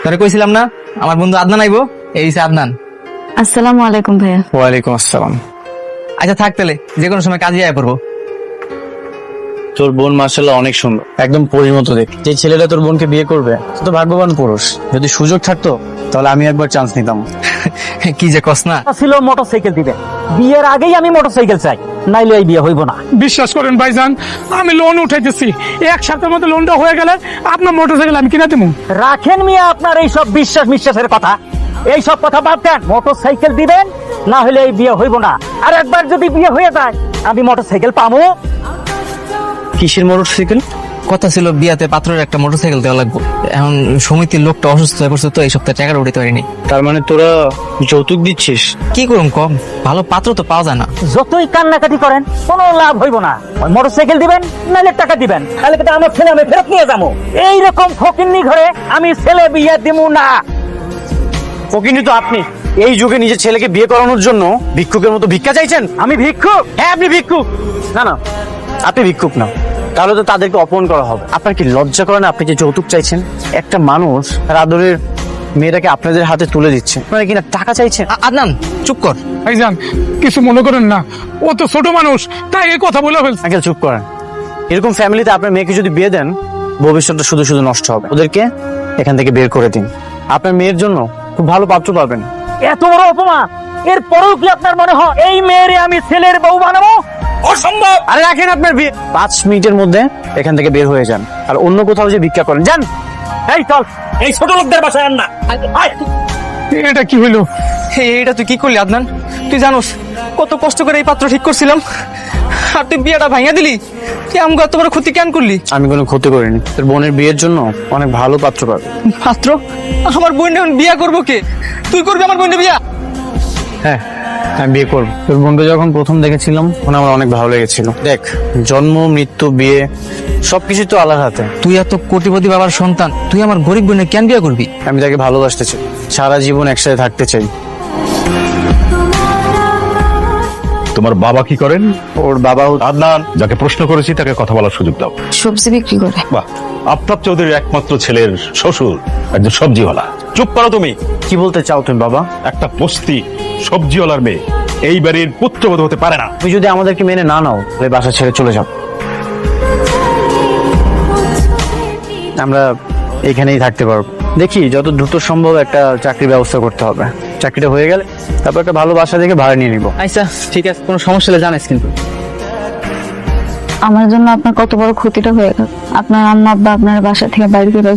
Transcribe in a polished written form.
তোরে কইছিলাম না আমার বন্ধু আদনান আইবো, এই হইছে আদনান। আসসালামু আলাইকুম ভাইয়া। ওয়ালাইকুম আসসালাম। আচ্ছা থাক তাহলে, যে কোনো সময় কাজে আয় পড়বো। তোর বোন মাশাআল্লাহ অনেক সুন্দর, একদম পরীর মতো দেখ। যে ছেলেটা তোর বোনকে বিয়ে করবে সে তো ভাগ্যবান পুরুষ। যদি সুযোগ থাকতো তাহলে আমি একবার চান্স নিতাম। কি যে কস না। ছিল মোটরসাইকেল দিবে, বিয়ের আগেই আমি মোটরসাইকেল চাই, নাইলে এই বিয়ে হইব না। বিশ্বাস করেন ভাইজান, আমি লোন উঠাইতেছি, এক সপ্তাহের মধ্যে লোনটা হয়ে গেলে আপনার মোটরসাইকেল আমি কিনা দেবো। রাখেন মিয়া আপনার এইসব বিশ্বাসের কথা, এইসব কথা বাদ দেন। মোটরসাইকেল দিবেন, না হলে এই বিয়ে হইব না। আর একবার যদি বিয়ে হয়ে যায় আমি মোটরসাইকেল পাবো। কিসের মোটরসাইকেল? কথা ছিল বিয়াতে পাত্রের একটা মোটরসাইকেল দেওয়া লাগবে। এখন সমিতির লোকটা অসুস্থ হয়ে পড়ছে, তো এই সপ্তাহে টাকাটা উঠাতে পারিনি। তার মানে তোরা যৌতুক দিচ্ছিস? কি করুম কম, ভালো পাত্র তো পাওয়া যায় না। যতই কান্নাকাটি করেন কোনো লাভ হইব না। ওই মোটরসাইকেল দিবেন, নাহলে টাকা দিবেন, তাহলে কিন্তু আমার ছেলে আমি ফেরত নিয়ে যাবো। এইরকম ফকিন্নি ঘরে আমি ছেলে বিয়ে দিব না। ফকিনি তো আপনি। এই যুগে নিজের ছেলেকে বিয়ে করানোর জন্য ভিক্ষুকের মতো ভিক্ষা চাইছেন? আমি ভিক্ষুক? হ্যাঁ আপনি ভিক্ষুক। না না, আপনি ভিক্ষুক না, তাহলে তো তাদেরকে অপমান করা হবে। আপনার কি লজ্জা করে না? আপনি যে যৌতুক চাইছেন, একটা মানুষ তার আদরের মেয়েটাকে আপনাদের হাতে তুলে দিচ্ছে, আপনারা কিনা টাকা চাইছেন। আদনান চুপ কর। ভাইজান কিছু মনে করেন না, ও তো ছোট মানুষ, তাই এই কথা বলে ফেলছে। আঙ্কেল চুপ করেন। এরকম ফ্যামিলিতে আপনার মেয়েকে যদি বিয়ে দেন, ভবিষ্যৎটা শুধু শুধু নষ্ট হবে। ওদেরকে এখান থেকে বের করে দিন, আপনার মেয়ের জন্য খুব ভালো পাত্র পাবেন। এত বড় অপমান, এরপরেও কি আপনার মনে হয় এই মেয়েরে আমি ছেলের বউ বানাবো? অসম্ভব। আরে রাখেন আপনার বিয়ে, 5 মিনিটের মধ্যে এখান থেকে বের হয়ে যান, আর অন্য কোথাও যে ভিক্ষা করেন যান। এই চল, এই ছোট লোকদের বাসায় আন না। আয়। এটা কি হইলো? এটা তুই কি করলি আদনান? তুই জানোস কত কষ্ট করে এই পাত্র ঠিক করছিলাম, আর তুই বিয়েটা ভাঙিয়ে দিলি। তুই আমাকে এত বড় ক্ষতি কেন করলি? আমি কোনো ক্ষতি করিনি, তোর বোনের বিয়ের জন্য অনেক ভালো পাত্র পাবে। পাত্র? আমার বোন এখন বিয়া করবো কে? তুই করবি আমার বোনের বিয়া? হ্যাঁ আমি বিয়ে করবো। তোর বোনকে যখন প্রথম দেখেছিলাম তখন আমার অনেক ভালো লেগেছিল। দেখ, জন্ম মৃত্যু বিয়ে সবকিছু তো আল্লাহর হাতে। তুই এত কোটিপতি বাবার সন্তান, তুই আমার গরিব বোনের কেন বিয়া করবি? আমি তাকে ভালোবাসতে চাই, সারা জীবন একসাথে থাকতে চাই। তোমার বাবা কি করেন? ওর বাবা আদনান, যাকে প্রশ্ন করেছি তাকে কথা বলার সুযোগ দাও। সবজি বিক্রি করে। বাহ, আফতাব চৌধুরীর একমাত্র ছেলের শ্বশুর একজন সবজিওয়ালা। চুপ করো তুমি। কি বলতে চাও তুমি বাবা? একটা বস্তি সবজিওয়ালার মেয়ে এই বাড়ির পুত্রবধূ হতে পারে না। তুমি যদি আমাদেরকে মেনে না নাও তাহলে বাসা ছেড়ে চলে যাও। আমরা এখানেই থাকতে পারবো। দেখি যত দ্রুত সম্ভব একটা চাকরির ব্যবস্থা করতে হবে। চাকরিটা হয়ে গেলে তারপর একটা ভালো বাসা দেখে ভাড়া নিয়ে নিবো। আচ্ছা ঠিক আছে, কোনো সমস্যা হলে জানাইস কিন্তু। আমার জন্য আপনার কত বড় ক্ষতিটা হয়ে গেল। আপনার আম্মা আব্বা আপনার বাসা থেকে বাইরে করে